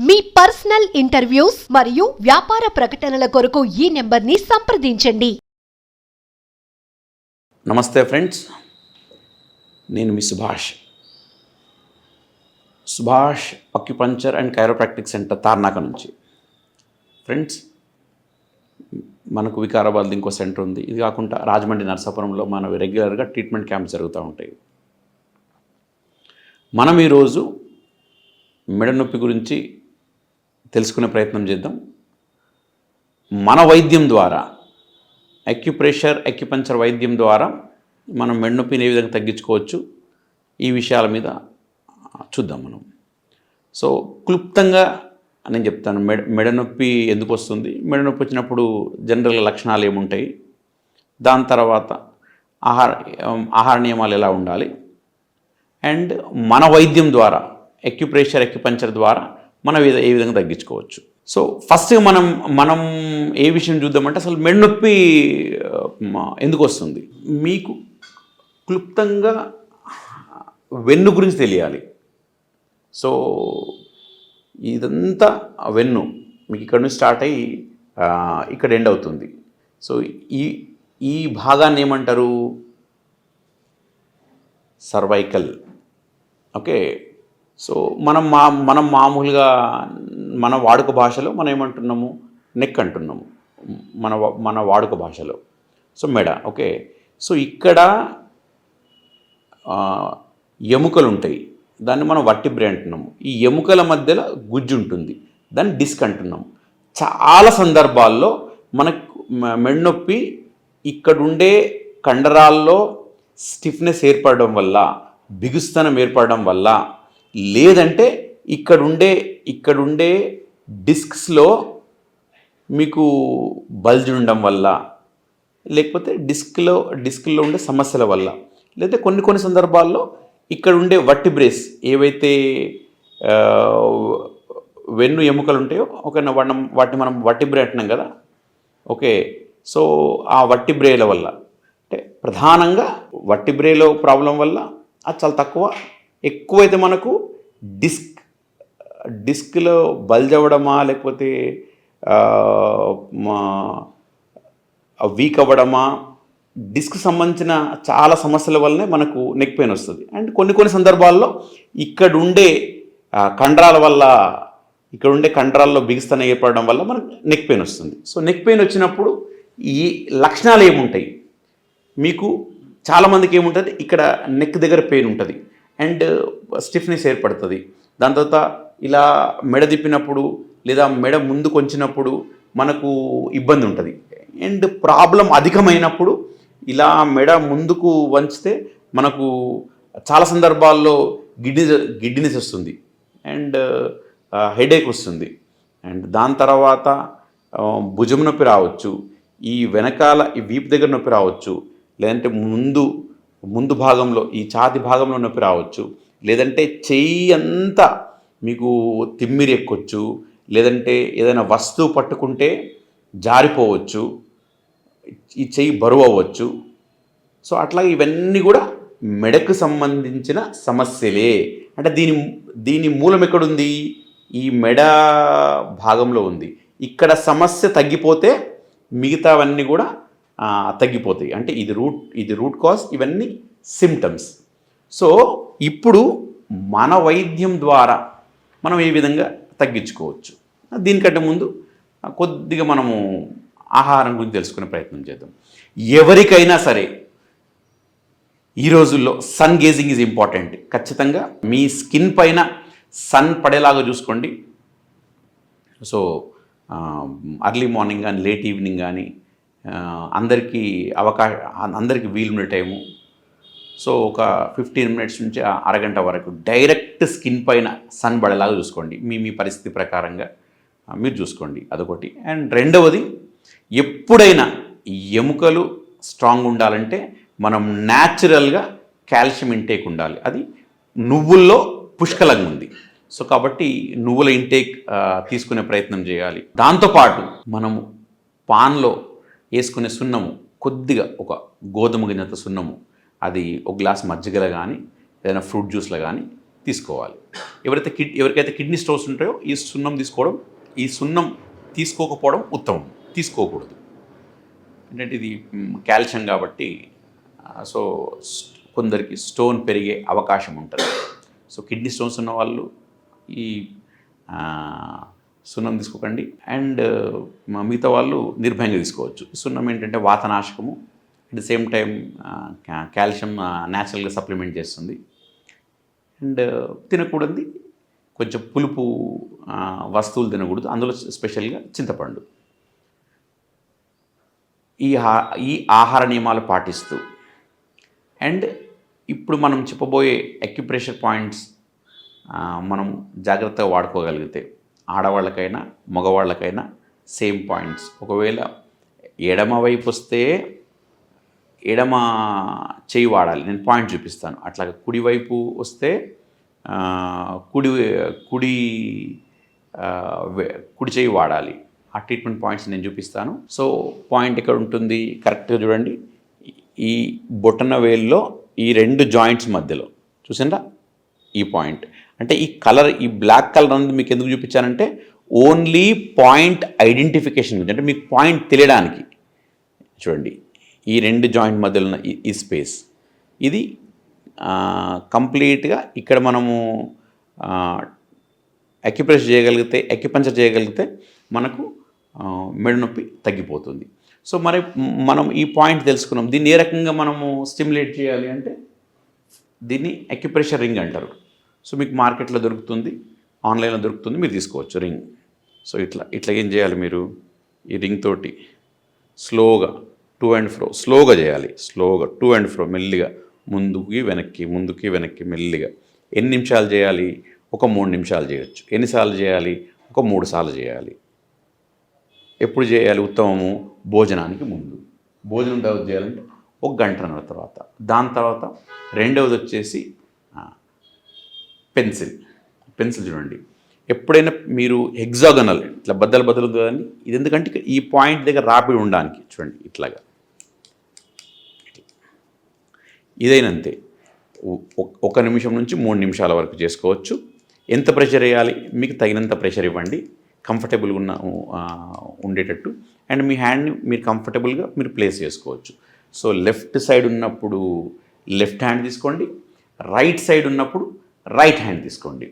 మీ personal interviews మరియు వ్యాపార ప్రకటనల కొరకు ఈ నెంబర్ని సంప్రదించండి. నమస్తే ఫ్రెండ్స్, నేను మీ Subhash acupuncture and chiropractic centre Tarnaka నుంచి. ఫ్రెండ్స్, మనకు వికారాబాద్లో ఇంకో సెంటర్ ఉంది. ఇది కాకుండా రాజమండ్రి నరసాపురంలో మన రెగ్యులర్గా ట్రీట్మెంట్ క్యాంప్స్ జరుగుతూ ఉంటాయి. మనం ఈరోజు మెడ నొప్పి గురించి తెలుసుకునే ప్రయత్నం చేద్దాం. మన వైద్యం ద్వారా, అక్యుపంక్చర్ వైద్యం ద్వారా మనం మెడ నొప్పిని ఏ విధంగా తగ్గించుకోవచ్చు, ఈ విషయాల మీద చూద్దాం మనం. సో క్లుప్తంగా నేను చెప్తాను. మెడ నొప్పి ఎందుకు వస్తుంది, మెడ నొప్పి వచ్చినప్పుడు జనరల్ లక్షణాలు ఏముంటాయి, దాని తర్వాత ఆహార నియమాలు ఎలా ఉండాలి, అండ్ మన వైద్యం ద్వారా అక్యుపంక్చర్ ద్వారా మనం ఏ విధంగా తగ్గించుకోవచ్చు. సో ఫస్ట్గా మనం ఏ విషయం చూద్దామంటే, అసలు మెడ నొప్పి ఎందుకు వస్తుంది. మీకు క్లుప్తంగా వెన్ను గురించి తెలియాలి. సో ఇదంతా వెన్ను మీకు ఇక్కడ నుంచి స్టార్ట్ అయ్యి ఇక్కడ ఎండ్ అవుతుంది. సో ఈ భాగాన్ని ఏమంటారు, సర్వైకల్. ఓకే. సో మనం మామూలుగా మన వాడుక భాషలో మనం ఏమంటున్నాము, నెక్ అంటున్నాము మన వాడుక భాషలో. సో మెడ. ఓకే. సో ఇక్కడ ఎముకలు ఉంటాయి, దాన్ని మనం వర్టిబ్రే అంటున్నాము. ఈ ఎముకల మధ్యలో గుజ్జు ఉంటుంది, దాన్ని డిస్క్ అంటున్నాము. చాలా సందర్భాల్లో మనకు మెడ నొప్పి ఇక్కడుండే కండరాల్లో స్టిఫ్నెస్ ఏర్పడడం వల్ల, బిగుస్తనం ఏర్పడడం వల్ల, లేదంటే ఇక్కడుండే డిస్క్స్లో మీకు బల్జ్ ఉండడం వల్ల, లేకపోతే డిస్క్లో ఉండే సమస్యల వల్ల, లేదా కొన్ని సందర్భాల్లో ఇక్కడ ఉండే వర్టిబ్రేస్ ఏవైతే వెన్ను ఎముకలు ఉంటాయో, వాటిని మనం వర్టిబ్రే అంటున్నాం కదా. ఓకే. సో ఆ వర్టిబ్రేల వల్ల, అంటే ప్రధానంగా వర్టిబ్రేలో ప్రాబ్లం వల్ల అది చాలా తక్కువ. ఎక్కువైతే మనకు డిస్క్లో బల్జ్ అవ్వడమా, లేకపోతే వీక్ అవ్వడమా, డిస్క్ సంబంధించిన చాలా సమస్యల వల్లనే మనకు నెక్ పెయిన్ వస్తుంది. అండ్ కొన్ని సందర్భాల్లో ఇక్కడుండే కండరాల వల్ల, ఇక్కడుండే కండరాల్లో బిగుస్తనం ఏర్పడడం వల్ల మనకు నెక్ పెయిన్ వస్తుంది. సో నెక్ పెయిన్ వచ్చినప్పుడు ఈ లక్షణాలు ఏముంటాయి, మీకు చాలామందికి ఏముంటుంది, ఇక్కడ నెక్ దగ్గర పెయిన్ ఉంటుంది అండ్ స్టిఫ్నెస్ ఏర్పడుతుంది. దాని తర్వాత ఇలా మెడ తిప్పినప్పుడు లేదా మెడ ముందుకు వంచినప్పుడు మనకు ఇబ్బంది ఉంటుంది. అండ్ ప్రాబ్లం అధికమైనప్పుడు ఇలా మెడ ముందుకు వంచితే మనకు చాలా సందర్భాల్లో గిడ్డినెస్ వస్తుంది అండ్ హెడేక్ వస్తుంది. అండ్ దాని తర్వాత భుజం నొప్పి రావచ్చు, ఈ వెనకాల ఈ వీపు దగ్గర నొప్పి రావచ్చు, లేదంటే ముందు భాగంలో ఈ ఛాతి భాగంలో నొప్పి రావచ్చు, లేదంటే చెయ్యి అంతా మీకు తిమ్మిరి ఎక్కొచ్చు, లేదంటే ఏదైనా వస్తువు పట్టుకుంటే జారిపోవచ్చు, ఈ చెయ్యి బరువు అవ్వచ్చు. సో అట్లా ఇవన్నీ కూడా మెడకు సంబంధించిన సమస్యలే. అంటే దీని మూలం ఎక్కడుంది, ఈ మెడ భాగంలో ఉంది. ఇక్కడ సమస్య తగ్గిపోతే మిగతావన్నీ కూడా తగ్గిపోతాయి. అంటే ఇది రూట్ కాజ్, ఇవన్నీ సిమ్టమ్స్. సో ఇప్పుడు మన వైద్యం ద్వారా మనం ఏ విధంగా తగ్గించుకోవచ్చు, దీనికంటే ముందు కొద్దిగా మనము ఆహారం గురించి తెలుసుకునే ప్రయత్నం చేద్దాం. ఎవరికైనా సరే ఈ రోజుల్లో సన్ గేజింగ్ ఈజ్ ఇంపార్టెంట్. ఖచ్చితంగా మీ స్కిన్ పైన సన్ పడేలాగా చూసుకోండి. సో అర్లీ మార్నింగ్ కానీ లేట్ ఈవినింగ్ కానీ అందరికీ వీలుండే టైము. సో ఒక 15 మినిట్స్ నుంచి అరగంట వరకు డైరెక్ట్ స్కిన్ పైన సన్ పడేలాగా చూసుకోండి. మీ పరిస్థితి ప్రకారంగా మీరు చూసుకోండి, అదొకటి. అండ్ రెండవది, ఎప్పుడైనా ఎముకలు స్ట్రాంగ్ ఉండాలంటే మనం న్యాచురల్గా కాల్షియం ఇంటేక్ ఉండాలి. అది నువ్వుల్లో పుష్కలంగా ఉంది. సో కాబట్టి నువ్వుల ఇంటేక్ తీసుకునే ప్రయత్నం చేయాలి. దాంతోపాటు మనము పాన్లో వేసుకునే సున్నము, కొద్దిగా ఒక గోధుమ గింజంత సున్నము, అది ఒక గ్లాస్ మజ్జిగలో కానీ ఏదైనా ఫ్రూట్ జ్యూస్లో కానీ తీసుకోవాలి. ఎవరికైతే కిడ్నీ స్టోన్స్ ఉంటాయో ఈ సున్నం తీసుకోకపోవడం ఉత్తమం, తీసుకోకూడదు. ఏంటంటే ఇది కాల్షియం కాబట్టి సో కొందరికి స్టోన్ పెరిగే అవకాశం ఉంటుంది. సో కిడ్నీ స్టోన్స్ ఉన్న వాళ్ళు ఈ సున్నం తీసుకోకండి. అండ్ మిగతా వాళ్ళు నిర్భయంగా తీసుకోవచ్చు. సున్నం ఏంటంటే వాతనాశకము, at the same time calcium న్యాచురల్గా సప్లిమెంట్ చేస్తుంది. అండ్ తినకూడదు కొంచెం పులుపు వస్తువులు తినకూడదు, అందులో స్పెషల్గా చింతపండు. ఈ ఆహార నియమాలు పాటిస్తూ అండ్ ఇప్పుడు మనం చెప్పబోయే అక్యుప్రెషర్ పాయింట్స్ మనం జాగ్రత్తగా వాడుకోగలిగితే ఆడవాళ్ళకైనా మగవాళ్ళకైనా సేమ్ పాయింట్స్. ఒకవేళ ఎడమ వైపు వస్తే ఎడమ చేయి వాడాలి, నేను పాయింట్ చూపిస్తాను. అట్లాగే కుడివైపు వస్తే కుడి చేయి వాడాలి. ఆ ట్రీట్మెంట్ పాయింట్స్ నేను చూపిస్తాను. సో పాయింట్ ఎక్కడ ఉంటుంది కరెక్ట్గా చూడండి. ఈ బొటన వేల్లో ఈ 2 జాయింట్స్ మధ్యలో చూసిందా ఈ పాయింట్. అంటే ఈ కలర్, ఈ బ్లాక్ కలర్ అనేది మీకు ఎందుకు చూపించానంటే ఓన్లీ పాయింట్ ఐడెంటిఫికేషన్ గురించి, అంటే మీకు పాయింట్ తెలియడానికి. చూడండి ఈ 2 జాయింట్ మధ్యలో ఉన్న ఈ స్పేస్, ఇది కంప్లీట్గా ఇక్కడ మనము అక్యుపంచర్ చేయగలిగితే మనకు మెడ నొప్పి తగ్గిపోతుంది. సో మరి మనం ఈ పాయింట్ తెలుసుకున్నాం. దీన్ని ఏ రకంగా మనము స్టిమ్యులేట్ చేయాలి అంటే దీన్ని అక్యుప్రెషర్ రింగ్ అంటారు. సో మీకు మార్కెట్లో దొరుకుతుంది, ఆన్లైన్లో దొరుకుతుంది, మీరు తీసుకోవచ్చు రింగ్. సో ఇట్లా ఏం చేయాలి, మీరు ఈ రింగ్ తోటి స్లోగా టు అండ్ ఫ్రో స్లోగా చేయాలి. స్లోగా టు అండ్ ఫ్రో మెల్లిగా ముందుకి వెనక్కి మెల్లిగా. ఎన్ని నిమిషాలు చేయాలి? ఒక 3 నిమిషాలు చేయొచ్చు. ఎన్నిసార్లు చేయాలి? ఒక 3 సార్లు చేయాలి. ఎప్పుడు చేయాలి ఉత్తమము? భోజనానికి ముందు. భోజనం తర్వాత చేయాలంటే 1 గంటన్నర తర్వాత. దాని తర్వాత రెండవది వచ్చేసి పెన్సిల్ చూడండి. ఎప్పుడైనా మీరు హెగ్జాగనల్ ఇట్లా బద్దలు కదండి, ఇది ఎందుకంటే ఈ పాయింట్ దగ్గర రాపిడి ఉండడానికి. చూడండి ఇట్లాగా, ఇదైనంతే 1 నిమిషం నుంచి 3 నిమిషాల వరకు చేసుకోవచ్చు. ఎంత ప్రెషర్ వేయాలి? మీకు తగినంత ప్రెషర్ ఇవ్వండి, కంఫర్టబుల్గా ఉండేటట్టు. అండ్ మీ హ్యాండ్ని మీరు కంఫర్టబుల్గా మీరు ప్లేస్ చేసుకోవచ్చు. సో లెఫ్ట్ సైడ్ ఉన్నప్పుడు లెఫ్ట్ హ్యాండ్ తీసుకోండి, రైట్ సైడ్ ఉన్నప్పుడు రైట్ హ్యాండ్ తీసుకోండి.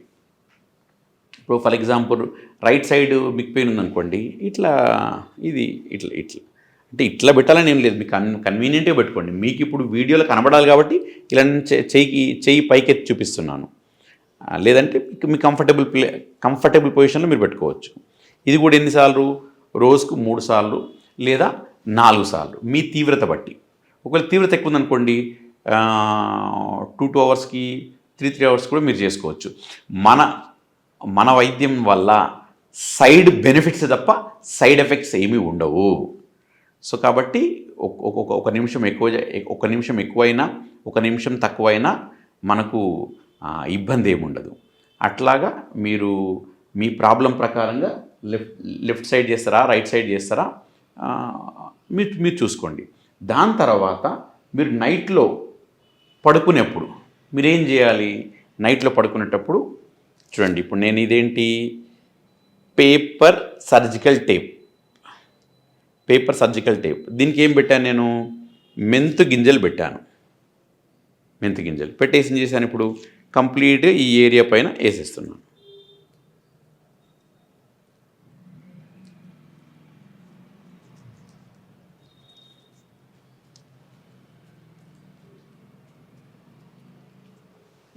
ఇప్పుడు ఫర్ ఎగ్జాంపుల్ రైట్ సైడ్ మీకు పెయిన్ ఉందనుకోండి, ఇట్లా అంటే ఇట్లా పెట్టాలని ఏం లేదు, మీకు కన్వీనియంట్గా పెట్టుకోండి. మీకు ఇప్పుడు వీడియోలో కనబడాలి కాబట్టి ఇలా చెయ్యి పైకెత్తి చూపిస్తున్నాను. లేదంటే మీ కంఫర్టబుల్ పొజిషన్లో మీరు పెట్టుకోవచ్చు. ఇది కూడా ఎన్నిసార్లు? రోజుకు 3 సార్లు లేదా 4 సార్లు, మీ తీవ్రత బట్టి. ఒకవేళ తీవ్రత ఎక్కువ ఉందనుకోండి 2 అవర్స్కి 3 అవర్స్ కూడా మీరు చేసుకోవచ్చు. మన వైద్యం వల్ల సైడ్ బెనిఫిట్స్ తప్ప సైడ్ ఎఫెక్ట్స్ ఏమీ ఉండవు. సో కాబట్టి 1 నిమిషం ఎక్కువైనా 1 నిమిషం తక్కువైనా మనకు ఇబ్బంది ఏమి ఉండదు. అట్లాగా మీరు మీ ప్రాబ్లం ప్రకారంగా లెఫ్ట్ సైడ్ చేస్తారా, రైట్ సైడ్ చేస్తారా మీరు చూసుకోండి. దాని తర్వాత మీరు నైట్లో పడుకునేప్పుడు మీరేం చేయాలి? నైట్లో పడుకునేటప్పుడు చూడండి, ఇప్పుడు నేను ఇదేంటి పేపర్ సర్జికల్ టేప్. దీనికి ఏం పెట్టాను? నేను మెంతు గింజలు పెట్టాను. పెట్టేసి ఏం చేశాను? ఇప్పుడు కంప్లీట్గా ఈ ఏరియా పైన వేసేస్తున్నాను.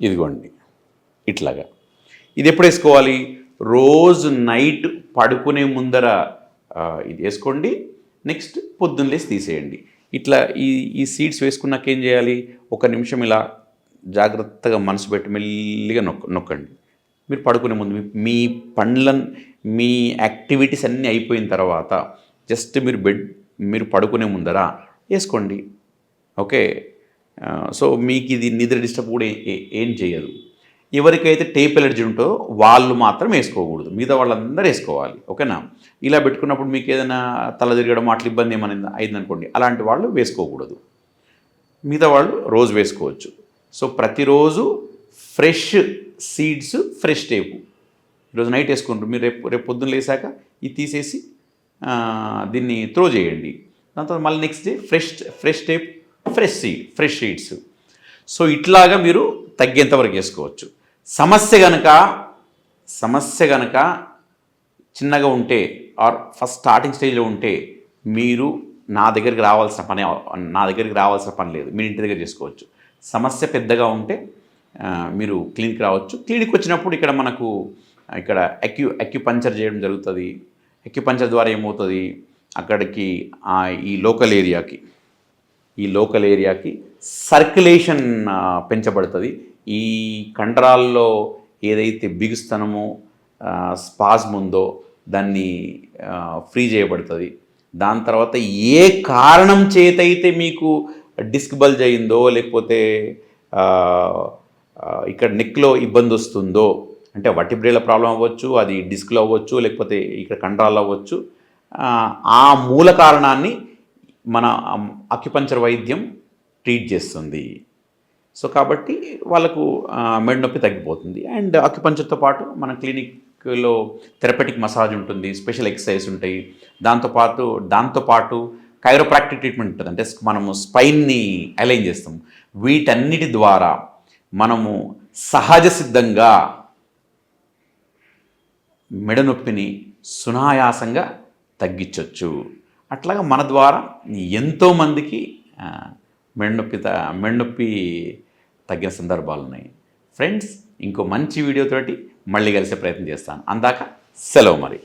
ఇదిగోండి ఇట్లాగా. ఇది ఎప్పుడు వేసుకోవాలి? రోజు నైట్ పడుకునే ముందర ఇది వేసుకోండి. నెక్స్ట్ పొద్దున్న లేసి తీసేయండి. ఇట్లా ఈ సీడ్స్ వేసుకున్నాక ఏం చేయాలి? 1 నిమిషం ఇలా జాగ్రత్తగా మనసు పెట్టి మెల్లిగా నొక్కండి. మీరు పడుకునే ముందు మీ యాక్టివిటీస్ అన్నీ అయిపోయిన తర్వాత జస్ట్ మీరు పడుకునే ముందర వేసుకోండి. ఓకే. సో మీకు ఇది నిద్ర డిస్టర్బ్ కూడా ఏం చేయదు. ఎవరికైతే టేప్ ఎలర్జీ ఉంటో వాళ్ళు మాత్రం వేసుకోకూడదు, మిగతా వాళ్ళందరూ వేసుకోవాలి. ఓకేనా? ఇలా పెట్టుకున్నప్పుడు మీకు ఏదైనా తల తిరగడం అట్లా ఇబ్బంది ఏమైనా అయిందనుకోండి, అలాంటి వాళ్ళు వేసుకోకూడదు. మిగతా వాళ్ళు రోజు వేసుకోవచ్చు. సో ప్రతిరోజు ఫ్రెష్ సీడ్స్ ఫ్రెష్ టేపు ఈరోజు నైట్ వేసుకుంటారు, మీరు రేపు పొద్దున్న లేసాక ఇది తీసేసి దీన్ని త్రో చేయండి. దాని తర్వాత మళ్ళీ next day fresh tape fresh seeds. So ఇట్లాగా మీరు తగ్గేంతవరకు వేసుకోవచ్చు. సమస్య కనుక చిన్నగా ఉంటే ఆర్ ఫస్ట్ స్టార్టింగ్ స్టేజ్లో ఉంటే మీరు నా దగ్గరికి రావాల్సిన పని లేదు, మీరు ఇంటి దగ్గర చేసుకోవచ్చు. సమస్య పెద్దగా ఉంటే మీరు క్లినిక్ రావచ్చు. క్లినిక్ వచ్చినప్పుడు ఇక్కడ మనకు అక్యుపంచర్ చేయడం జరుగుతుంది. అక్యుపంచర్ ద్వారా ఏమవుతుంది, అక్కడికి ఈ లోకల్ ఏరియాకి సర్క్యులేషన్ పెంచబడుతుంది. ఈ కండరాల్లో ఏదైతే బిగుస్తనమో స్పాజ్మ్ ఉందో దాన్ని ఫ్రీ చేయబడుతుంది. దాని తర్వాత ఏ కారణం చేతైతే మీకు డిస్క్ బల్జ్ అయిందో, లేకపోతే ఇక్కడ నెక్లో ఇబ్బంది వస్తుందో, అంటే వర్టిబ్రేల ప్రాబ్లం అవ్వచ్చు, అది డిస్క్లో అవ్వచ్చు, లేకపోతే ఇక్కడ కండరాలు అవ్వచ్చు, ఆ మూల కారణాన్ని మన అక్యుపంచర్ వైద్యం ట్రీట్ చేస్తుంది. సో కాబట్టి వాళ్ళకు మెడ నొప్పి తగ్గిపోతుంది. అండ్ అక్యుపంచర్తో పాటు మన క్లినిక్లో థెరపెటిక్ మసాజ్ ఉంటుంది, స్పెషల్ ఎక్సర్సైజ్ ఉంటాయి. దాంతోపాటు కైరోప్రాక్టిక్ ట్రీట్మెంట్ ఉంటుంది, అంటే మనము స్పైన్ని అలైన్ చేస్తాం. వీటన్నిటి ద్వారా మనము సహజ సిద్ధంగా మెడ నొప్పిని సునాయాసంగా తగ్గించవచ్చు. అట్లాగా మన ద్వారా ఎంతోమందికి మెడనొప్పి తగ్గిన సందర్భాలు ఉన్నాయి. ఫ్రెండ్స్, ఇంకో మంచి వీడియోతోటి మళ్ళీ కలిసే ప్రయత్నం చేస్తాను. అందాక సెలవు మరి.